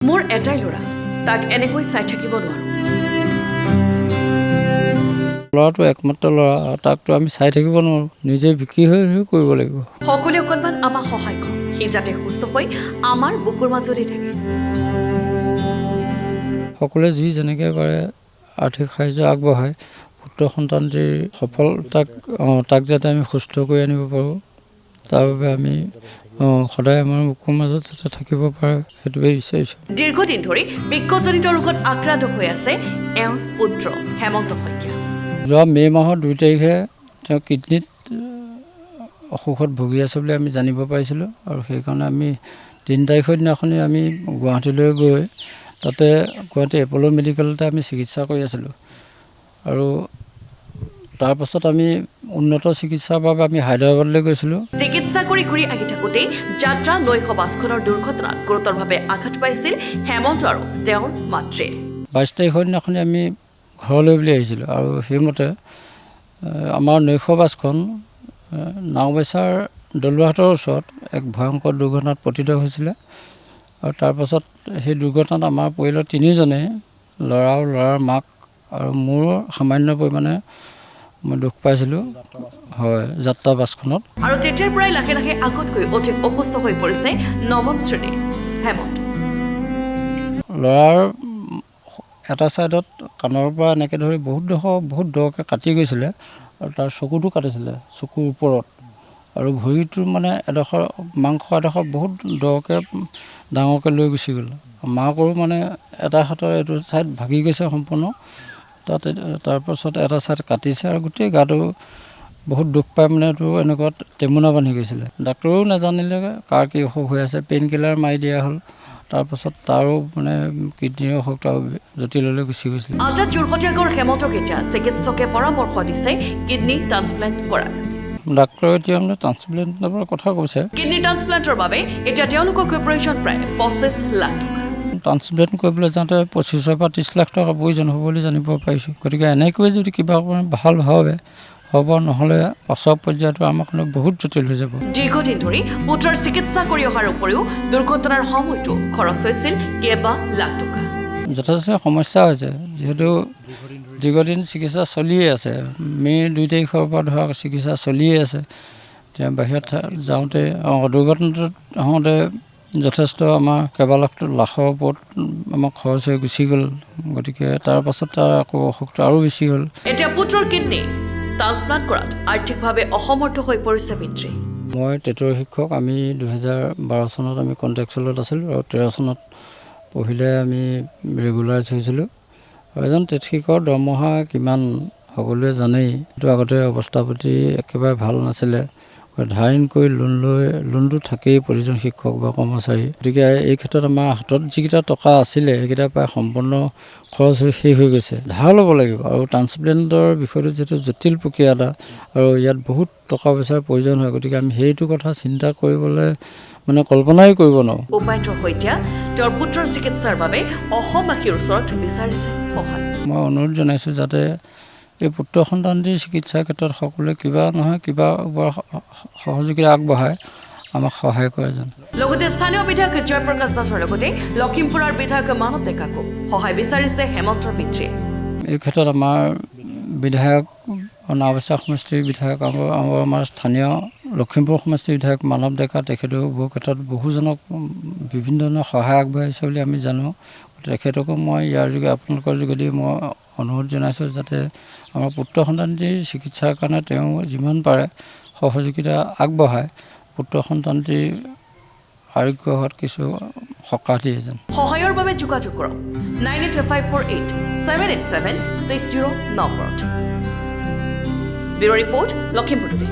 মোৰ এটাই ল'ৰা, তাক এনেকৈ চাই থাকিব নোৱাৰোঁ। ল'ৰাটো একমাত্ৰ ল'ৰা, তাকতো আমি চাই থাকিব নোৱাৰোঁ, নিজে বিক্ৰী হৈ কৰিব লাগিব। সকলোৱে অকণমান আমাক সহায় কৰক, সি যাতে সুস্থ হৈ আমাৰ বুকুৰ মাজতে থাকে। সকলোৱে যি যেনেকৈ পাৰে আৰ্থিক সাহাৰ্য আগবঢ়ায় পুত্ৰ সন্তানটিৰ তাক যাতে আমি সুস্থ কৰি আনিব পাৰোঁ, তাৰ বাবে আমি সদায় আমাৰ বুকুৰ মাজত যাতে থাকিব পাৰে সেইটোৱে বিচাৰিছোঁ। দীৰ্ঘদিন ধৰি বৃক্কজনিত ৰোগত আক্ৰান্ত হৈ আছে এওঁৰ পুত্ৰ হেমন্ত শইকীয়া। যোৱা মে' মাহৰ 2 তাৰিখে তেওঁ কিডনীত অসুখত ভুগি আছে বুলি আমি জানিব পাৰিছিলোঁ, আৰু সেইকাৰণে আমি 3 তাৰিখৰ দিনাখনি আমি গুৱাহাটীলৈ গৈ তাতে গুৱাহাটী এপ'ল' মেডিকেলতে আমি চিকিৎসা কৰি আছিলোঁ, আৰু তাৰপাছত আমি উন্নত চিকিৎসাৰ বাবে আমি হায়দৰাবাদলৈ গৈছিলোঁ। চিকিৎসা কৰি ঘূৰি আহি থাকোঁতেই যাত্ৰা নৈশ বাছখনৰ দুৰ্ঘটনাত গুৰুতৰভাৱে আঘাত পাইছিল হেমন্ত আৰু তেওঁৰ মাতৃয়ে। 22 তাৰিখৰ দিনাখনি আমি ঘৰলৈ বুলি আহিছিলোঁ, আৰু সেইমতে আমাৰ নৈশ বাছখন নাওবৈচাৰ দলুৱাহাটৰ ওচৰত এক ভয়ংকৰ দুৰ্ঘটনাত পতিত হৈছিলে, আৰু তাৰপাছত সেই দুৰ্ঘটনাত আমাৰ পৰিয়ালৰ 3জনে, ল'ৰা আৰু ল'ৰাৰ মাক আৰু মোৰ সামান্য পৰিমাণে মই দুখ পাইছিলোঁ, হয়, যাত্ৰা বাছখনত। আৰু তেতিয়াৰ পৰাই লাহে লাহে আগতকৈ অধিক অসুস্থ হৈ পৰিছে 9ম শ্ৰেণীৰ হেমন্ত। ল'ৰাৰ এটা ছাইডত কাণৰ পৰা এনেকৈ ধৰি বহুত দৰকৈ কাটি গৈছিলে, আৰু তাৰ চকুটো কাটিছিলে, চকুৰ ওপৰত, আৰু ভৰিটোৰ মানে মাংস এডোখৰ বহুত ডাঙৰকৈ লৈ গুচি গ'ল। মাকৰো মানে এটা হাতৰ এইটো ছাইড ভাগি গৈছে সম্পূৰ্ণ, তাৰপাছত এটা ছাইড কাটিছে, আৰু গোটেই গাটো বহুত দুখ পাই মানে এইটো এনেকুৱা টেমুনা বান্ধি গৈছিলে। ডাক্তৰেও নাজানিলে কাৰ কি অসুখ হৈ আছে, পেইন কিলাৰ মাৰি দিয়া হ'ল, তাৰপাছত তাৰো মানে কিডনীৰ অসুখটো জটিললৈ গুচি গৈছিল। আটাইতকৈ দুৰ্গতীয়াকৰ হেমন্তক এতিয়া চিকিৎসকে পৰামৰ্শ দিছে কিডনী ট্ৰান্সপ্লেণ্ট কৰাৰ। ডাক্তৰে এতিয়া মানে ট্ৰান্সপ্লেণ্টৰ কথা কৈছে। কিডনী ট্ৰান্সপ্লেণ্টৰ বাবে এতিয়া তেওঁলোকক প্ৰয়োজন প্ৰায় 25 লাখ টকা। ট্ৰান্সপ্লেণ্ট কৰিবলৈ যাওঁতে 25 পৰা 30 লাখ টকা প্ৰয়োজন হ'ব বুলি জানিব পাৰিছোঁ। গতিকে এনেকৈ যদি কিবা ভাল ভাৱে হ'ব, নহ'লে পাছৰ পৰ্যায়টো আমাৰ কাৰণে বহুত জটিল হৈ যাব। দীৰ্ঘদিন ধৰি পুত্ৰৰ চিকিৎসা কৰি অহাৰ উপৰিও দুৰ্ঘটনাৰ সময়তো খৰচ হৈছিল কেইবা লাখ টকা। যথেষ্ট সমস্যা হৈছে, যিহেতু দীৰ্ঘদিন চিকিৎসা চলিয়ে আছে। মে' 2 তাৰিখৰ পৰা ধৰা চিকিৎসা চলিয়ে আছে। এতিয়া বাহিৰত যাওঁতে দুৰ্ঘটনাটোত হওঁতে যথেষ্ট আমাৰ কেইবা লাখৰ ওপৰত আমাৰ খৰচ হৈ গুচি গ'ল। গতিকে তাৰপাছত তাৰ আকৌ অসুখটো আৰু বেছি হ'ল। এতিয়া পুত্ৰৰ কিডনী ট্ৰান্সপ্লাণ্ট কৰাত আৰ্থিকভাৱে অসমৰ্থ হৈ পৰিছে পিতৃ। মই টেটৰ শিক্ষক। আমি 2012 চনত আমি কণ্ট্ৰেকচুৱেলত আছিলোঁ, আৰু 13 চনত পঢ়িলে আমি ৰেগুলাৰাইজ হৈছিলোঁ। আৰু এজন টেট শিক্ষকৰ দৰমহা কিমান সকলোৱে জানেই, কিন্তু আগতে অৱস্থা পাতি একেবাৰে ভাল নাছিলে। ধাৰ কৰি লোনটো থাকেই প্ৰতিজন শিক্ষক বা কৰ্মচাৰী। গতিকে এই ক্ষেত্ৰত আমাৰ হাতত যিকেইটা টকা আছিলে সেইকেইটা প্ৰায় সম্পূৰ্ণ খৰচ হৈ শেষ হৈ গৈছে। ধাৰ ল'ব লাগিব, আৰু ট্ৰান্সপ্লেণ্টৰ বিষয়টো যিহেতু জটিল প্ৰক্ৰিয়া এটা, আৰু ইয়াত বহুত টকা পইচাৰ প্ৰয়োজন হয়। গতিকে আমি সেইটো কথা চিন্তা কৰিবলৈ মানে কল্পনাই কৰিব নোৱাৰোঁ। উপায়ন্তৰ শইকীয়া তেওঁৰ পুত্ৰৰ চিকিৎসাৰ বাবে অসমবাসীৰ ওচৰত বিচাৰিছে সহায়। মই অনুৰোধ জনাইছোঁ যাতে এই পুত্ৰ সন্তানটিৰ চিকিৎসাৰ ক্ষেত্ৰত সকলোৱে কিবা নহয় কিবা সহযোগিতা আগবঢ়াই আমাক সহায় কৰে যেন। লগতে স্থানীয় বিধায়ক জয়প্ৰকাশ দাসৰ লগতে লখিমপুৰৰ বিধায়ক মানৱ ডেকাকো সহায় বিচাৰিছে হেমন্তৰ পিতৃয়ে। এই ক্ষেত্ৰত আমাৰ বিধায়ক নাওবৈচা সমষ্টিৰ বিধায়ক আমাৰ স্থানীয় লখিমপুৰ সমষ্টিৰ বিধায়ক মানৱ ডেকা, তেখেতেও বহু ক্ষেত্ৰত বহুজনক বিভিন্ন ধৰণৰ সহায় আগবঢ়াইছে বুলি আমি জানো। তেখেতকো মই ইয়াৰ যোগে আপোনালোকৰ যোগেদি মই অনুৰোধ জনাইছোঁ যাতে আমাৰ পুত্ৰ সন্তানটিৰ চিকিৎসাৰ কাৰণে তেওঁ যিমান পাৰে সহযোগিতা আগবঢ়ায়, পুত্ৰ সন্তানটিৰ আৰোগ্য হোৱাত কিছু সকাহ দিয়ে যেন। সহায়ৰ বাবে যোগাযোগ কৰক 9854878760 নম্বৰত। Bureau report, Lakhimpur today.